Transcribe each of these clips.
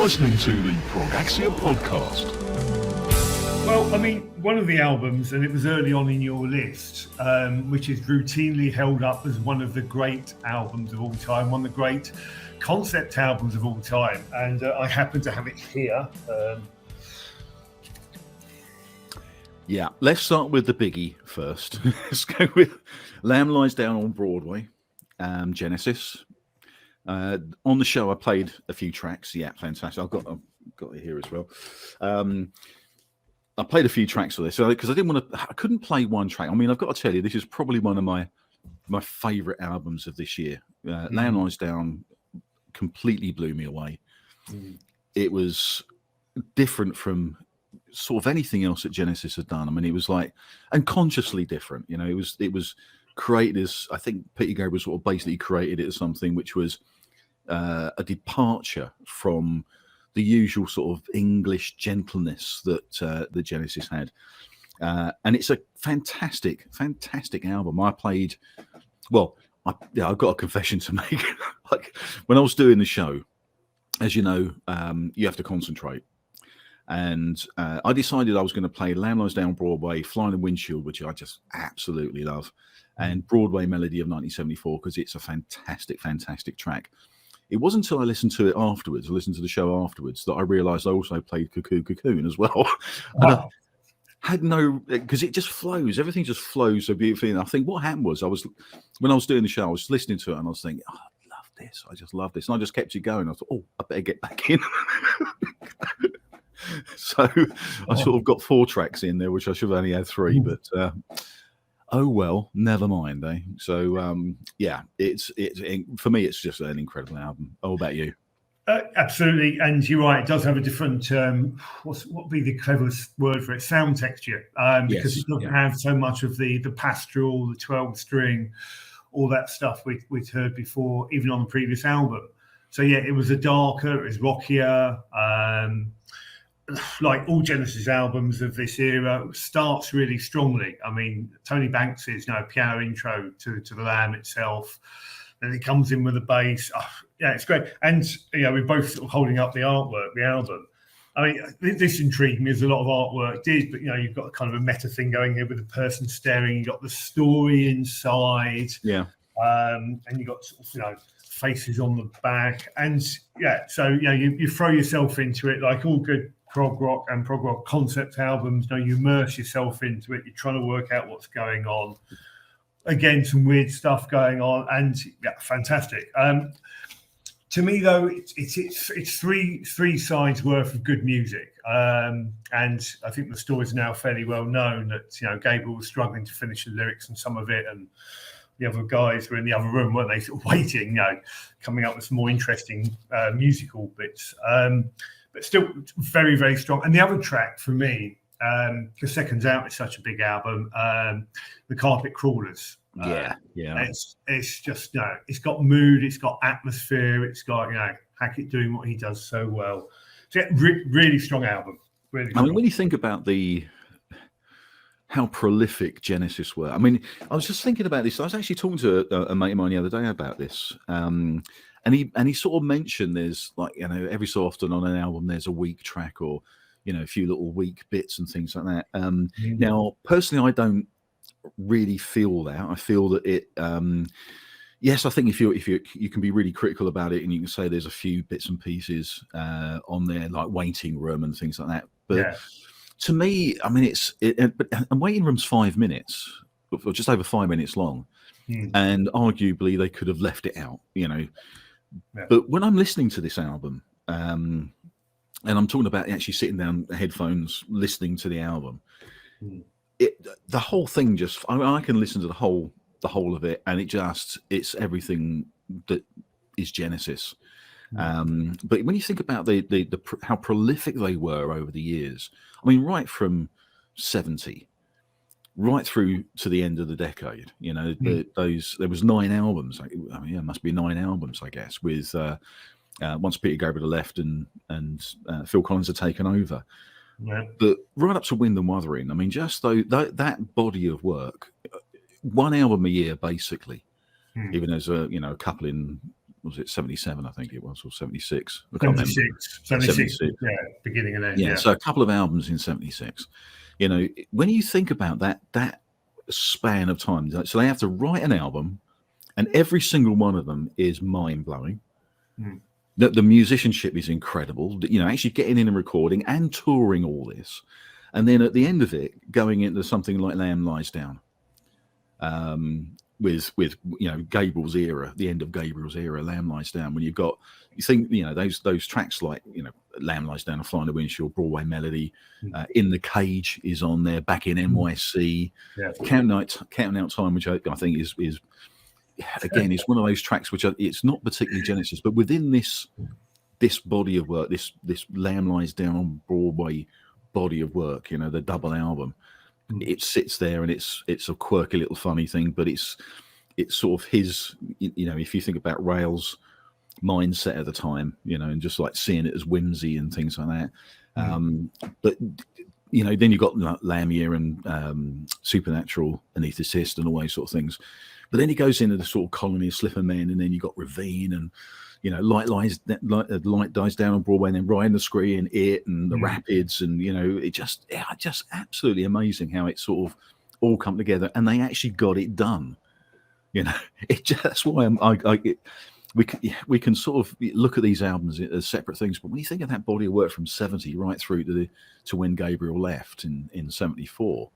listening to the ProgAxia podcast. Well, I mean, one of the albums, and it was early on in your list, which is routinely held up as one of the great albums of all time, one of the great concept albums of all time, and I happen to have it here. Yeah, let's start with the biggie first. Let's go with Lamb Lies Down on Broadway, Genesis. On the show, I played a few tracks. Yeah, fantastic. I've got it here as well. I played a few tracks for this because I couldn't play one track. I mean, I've got to tell you, this is probably one of my favorite albums of this year. Lamb Lies Down completely blew me away. It was different from sort of anything else that Genesis had done. I mean, it was like, and consciously different. You know, it was created as, I think Peter Gabriel sort of basically created it as something which was a departure from the usual sort of English gentleness that the Genesis had, and it's a fantastic album. I've got a confession to make. Like when I was doing the show, as you know, you have to concentrate. And I decided I was going to play Lamb Lies Down Broadway, Fly in the Windshield, which I just absolutely love, and Broadway Melody of 1974, because it's a fantastic track. It wasn't until I listened to the show afterwards, that I realised I also played Cuckoo Cocoon as well. Wow. Had no, because it just flows. Everything just flows so beautifully. And I think what happened was when I was doing the show, I was listening to it and I was thinking, oh, I love this. I just love this. And I just kept it going. I thought, oh, I better get back in. So I sort of got 4 tracks in there, which I should have only had 3, but oh well, never mind, eh? So yeah, it's for me, it's just an incredible album. How about you? Absolutely, and you're right. It does have a different what would be the cleverest word for it? Sound texture, because it doesn't have so much of the pastoral, the 12-string, all that stuff we'd heard before, even on the previous album. So yeah, it was darker, it was rockier. Like all Genesis albums of this era, starts really strongly. I mean, Tony Banks's piano intro to the Lamb itself. Then it comes in with the bass. Oh, yeah, it's great. And we're both sort of holding up the artwork, the album. I mean, this intrigued me as a lot of artwork did, but you've got kind of a meta thing going here with the person staring. You've got the story inside. Yeah. And you've got faces on the back. And yeah, so you throw yourself into it like all good prog rock concept albums. You immerse yourself into it. You're trying to work out what's going on. Again, some weird stuff going on, and yeah, fantastic. To me, though, it's three sides worth of good music, and I think the story's now fairly well known that Gabriel was struggling to finish the lyrics and some of it, and the other guys were in the other room, weren't they, sort of waiting, coming up with some more interesting musical bits. But still very, very strong. And the other track for me, because Seconds Out is such a big album, The Carpet Crawlers. Yeah. It's just, it's got mood, it's got atmosphere, it's got, Hackett doing what he does so well. So yeah, really strong album. Really strong. I mean, when you think about how prolific Genesis were, I mean, I was just thinking about this. I was actually talking to a mate of mine the other day about this. And he sort of mentioned there's every so often on an album there's a weak track or a few little weak bits and things like that. Now personally I don't really feel that. I feel that it yes, I think if you can be really critical about it and you can say there's a few bits and pieces on there like Waiting Room and things like that. But to me, I mean and Waiting Room's 5 minutes, or just over 5 minutes long. And arguably they could have left it out, Yeah. But when I'm listening to this album, and I'm talking about actually sitting down, headphones, listening to the album, the whole thing just, I can listen to the whole of it, and it's everything that is Genesis. But when you think about the how prolific they were over the years, I mean, right from 70. Right through to the end of the decade, there was 9 albums. I mean, it must be 9 albums, I guess. With once Peter Gabriel left and Phil Collins had taken over, but right up to Wind and Wuthering. I mean, just that body of work, 1 album a year basically. Even as a couple in was it 77? I think it was, or 76. I can't remember. 76, yeah, beginning and end. Yeah, so a couple of albums in 76. You know, when you think about that span of time, so they have to write an album, and every single one of them is mind blowing. The musicianship is incredible. You know, actually getting in and recording and touring all this, and then at the end of it, going into something like Lamb Lies Down, with you know Gabriel's era, the end of Gabriel's era, Lamb Lies Down. When you think you know those tracks like you know Lamb Lies Down, Fly on the Windshield, Broadway Melody, In the Cage is on there, Back in N.Y.C, Counting Out Time, which I think is again, it's one of those tracks which it's not particularly Genesis, but within this body of work, this Lamb Lies Down on Broadway body of work, you know, the double album, it sits there and it's a quirky little funny thing, but it's sort of his, you know, if you think about Rail's mindset at the time, you know, and just like seeing it as whimsy and things like that. But you know, then you've got Lamia and Supernatural, Anaesthetist, and all those sort of things. But then he goes into the sort of Colony of Slipper Men, and then you got Ravine, and you know, Light Dies Down on Broadway, and then Riding the Screen, It, and the Rapids, and you know, it just absolutely amazing how it sort of all come together, and they actually got it done. You know, that's why we can sort of look at these albums as separate things, but when you think of that body of work from 70 right through to when Gabriel left in 74.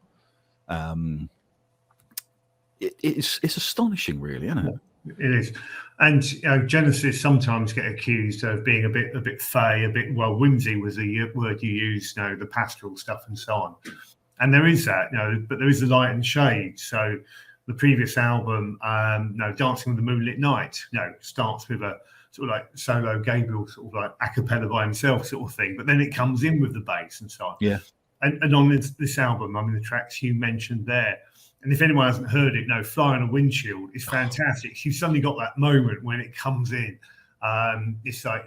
It's astonishing, really, isn't it? It is, and you know, Genesis sometimes get accused of being a bit fey, whimsy was the word you used, you know, the pastoral stuff and so on. And there is that, you know, but there is the light and shade. So the previous album, Dancing with the Moonlit Night, you know, starts with a sort of like solo Gabriel, sort of like a cappella by himself sort of thing, but then it comes in with the bass and so on. Yeah. And on this album, I mean, the tracks you mentioned there. And if anyone hasn't heard it, no, Fly on a Windshield is fantastic. You've suddenly got that moment when it comes in. It's like,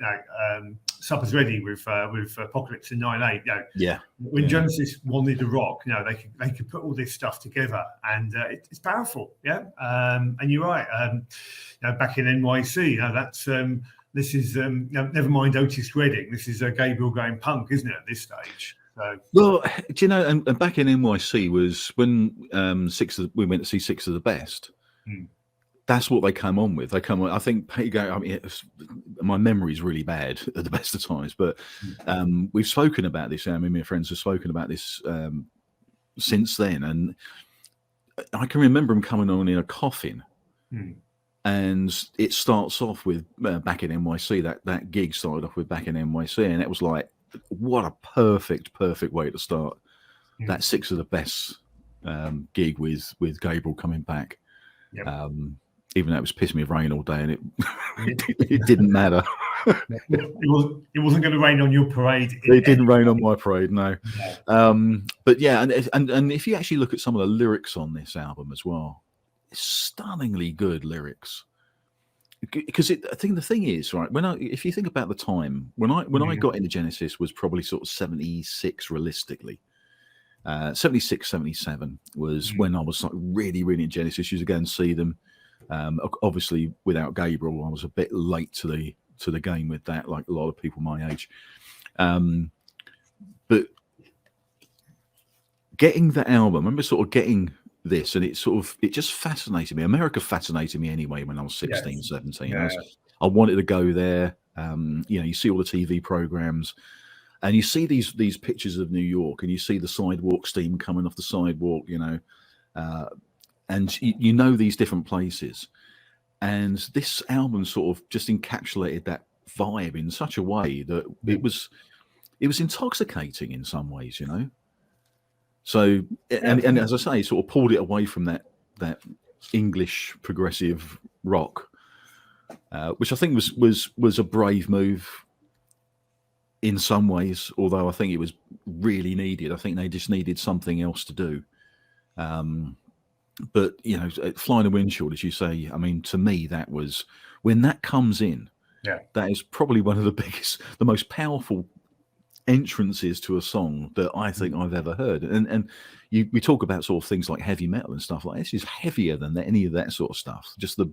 Supper's Ready with Apocalypse in 9/8. You know, yeah. When Genesis wanted to rock, you know, they could put all this stuff together, and it's powerful. Yeah. And you're right. You know, back in N.Y.C, you know, that's this is you know, never mind Otis Redding. This is Gabriel going punk, isn't it? At this stage. So. Well, do you know, and back in N.Y.C was when we went to see Six of the Best. That's what they come on with. They come on, I think, I mean, my memory is really bad at the best of times, but we've spoken about this. I mean, my friends have spoken about this since then. And I can remember them coming on in a coffin. And it starts off with Back in N.Y.C. That gig started off with Back in N.Y.C. And it was like, what a perfect way to start that Six of the Best gig with Gabriel coming back. Yep. Even though it was pissing me with rain all day, and it didn't matter. It wasn't going to rain on your parade. It didn't rain on my parade, no. But yeah, and if you actually look at some of the lyrics on this album as well, it's stunningly good lyrics. Because I think the thing is, right, if you think about the time when I got into Genesis was probably sort of 76 realistically. 76, 77 was when I was like really in Genesis. Used to go and see them. Obviously, without Gabriel, I was a bit late to the game with that, like a lot of people my age. But getting the album, I remember sort of getting this, and it just fascinated me. America fascinated me anyway when I was 16, 17. Yeah. I wanted to go there. You know, you see all the TV programs, and you see these pictures of New York, and you see the sidewalk steam coming off the sidewalk, you know, and you know these different places. And this album sort of just encapsulated that vibe in such a way that it was intoxicating in some ways, you know. So, and as I say, sort of pulled it away from that English progressive rock, which I think was a brave move in some ways, although I think it was really needed. I think they just needed something else to do. But, you know, Fly on a Windshield, as you say, I mean, to me, that was, when that comes in, that is probably one of the most powerful entrances to a song that I think I've ever heard. And we talk about sort of things like heavy metal and stuff like this. Is heavier than any of that sort of stuff. Just the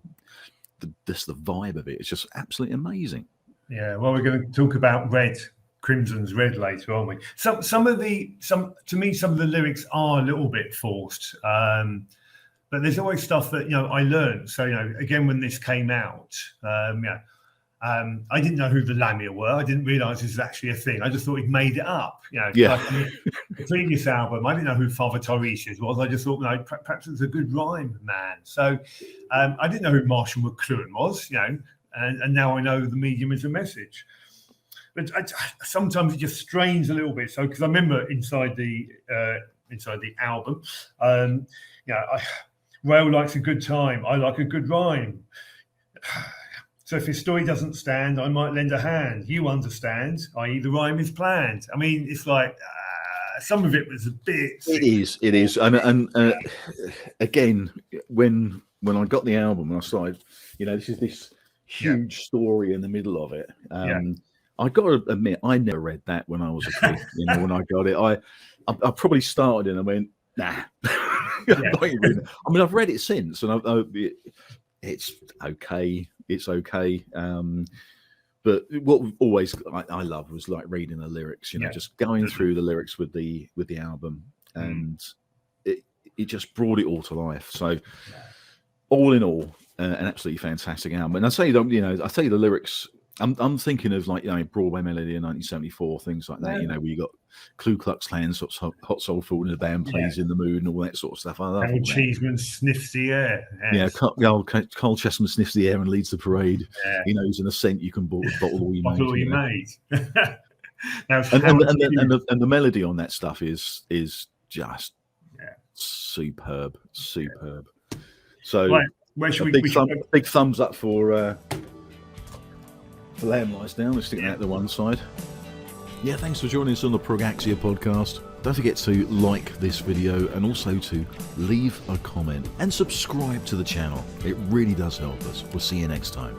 just the vibe of it. It's just absolutely amazing. Yeah, well, we're going to talk about Crimson's Red later, aren't we? To me, some of the lyrics are a little bit forced, but there's always stuff that I learned. So again, when this came out, I didn't know who the Lamia were. I didn't realise this was actually a thing. I just thought he'd made it up. Yeah. The previous album, I didn't know who Father Tiresias was. I just thought, perhaps it's a good rhyme man. So I didn't know who Marshall McLuhan was. And now I know the medium is a message. But sometimes it just strains a little bit. So because I remember inside the album, Rail likes a good time. I like a good rhyme. So if his story doesn't stand, I might lend a hand. You understand, i.e. the rhyme is planned. I mean, it's like some of it was a bit... It is. And again, when I got the album, and I started, this is this huge story in the middle of it. I got to admit, I never read that when I was a kid. When I got it, I probably started and I went, nah. I mean, I've read it since, and it's okay. It's okay. But what always I love was like reading the lyrics, just going through the lyrics with the album, and it just brought it all to life. So all in all, an absolutely fantastic album. And I say I tell you the lyrics. I'm thinking of like Broadway Melody in 1974, things like that. Where you got Ku Klux Klan, Hot Soul Food, and the band plays in the mood and all that sort of stuff. I love Carl Cheeseman sniffs the air. Yes. Carl Cheeseman sniffs the air and leads the parade. Yeah. He knows in a cent you can bottle all you made. Now, and the melody on that stuff is just superb. So right. big thumbs up for Lamb Lies Down. Let's stick that to one side. Yeah, thanks for joining us on the ProgAxia podcast. Don't forget to like this video and also to leave a comment and subscribe to the channel. It really does help us. We'll see you next time.